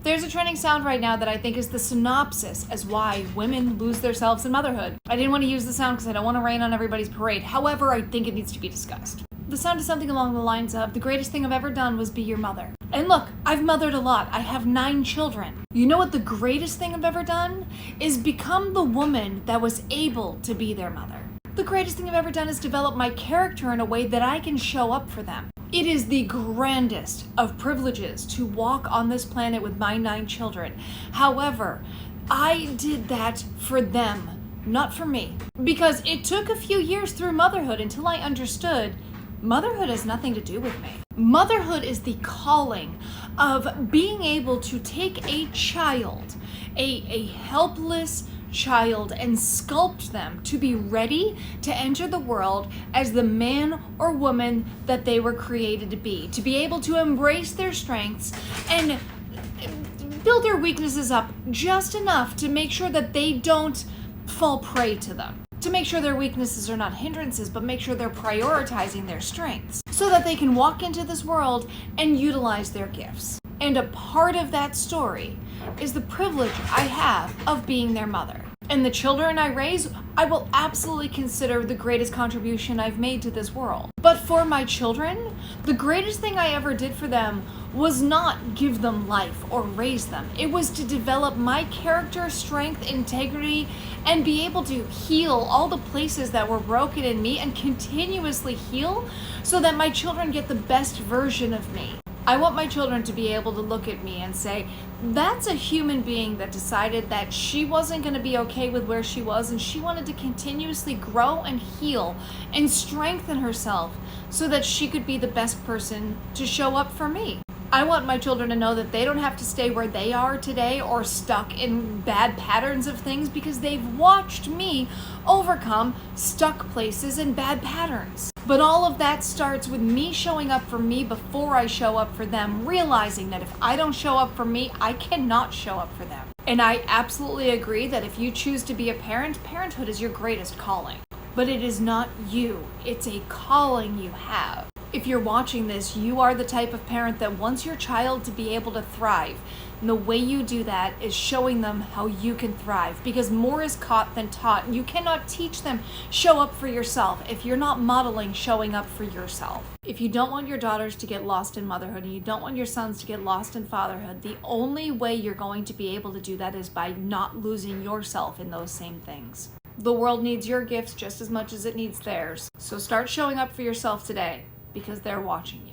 There's a trending sound right now that I think is the synopsis as why women lose themselves in motherhood. I didn't want to use the sound because I don't want to rain on everybody's parade. However, I think it needs to be discussed. The sound is something along the lines of, the greatest thing I've ever done was be your mother. And look, I've mothered a lot. I have 9 children. You know what the greatest thing I've ever done is become the woman that was able to be their mother. The greatest thing I've ever done is develop my character in a way that I can show up for them. It is the grandest of privileges to walk on this planet with my 9 children. However, I did that for them, not for me. Because it took a few years through motherhood until I understood motherhood has nothing to do with me. Motherhood is the calling of being able to take a child, a helpless child, and sculpt them to be ready to enter the world as the man or woman that they were created to be able to embrace their strengths and build their weaknesses up just enough to make sure that they don't fall prey to them. To make sure their weaknesses are not hindrances, but make sure they're prioritizing their strengths so that they can walk into this world and utilize their gifts. And a part of that story is the privilege I have of being their mother. And the children I raise, I will absolutely consider the greatest contribution I've made to this world. But for my children, the greatest thing I ever did for them was not give them life or raise them. It was to develop my character, strength, integrity, and be able to heal all the places that were broken in me and continuously heal so that my children get the best version of me. I want my children to be able to look at me and say, that's a human being that decided that she wasn't going to be okay with where she was and she wanted to continuously grow and heal and strengthen herself so that she could be the best person to show up for me. I want my children to know that they don't have to stay where they are today or stuck in bad patterns of things because they've watched me overcome stuck places and bad patterns. But all of that starts with me showing up for me before I show up for them, realizing that if I don't show up for me, I cannot show up for them. And I absolutely agree that if you choose to be a parent, parenthood is your greatest calling. But it is not you. It's a calling you have. If you're watching this, you are the type of parent that wants your child to be able to thrive. And the way you do that is showing them how you can thrive, because more is caught than taught. You cannot teach them show up for yourself if you're not modeling showing up for yourself. If you don't want your daughters to get lost in motherhood and you don't want your sons to get lost in fatherhood, the only way you're going to be able to do that is by not losing yourself in those same things. The world needs your gifts just as much as it needs theirs. So start showing up for yourself today, because they're watching you.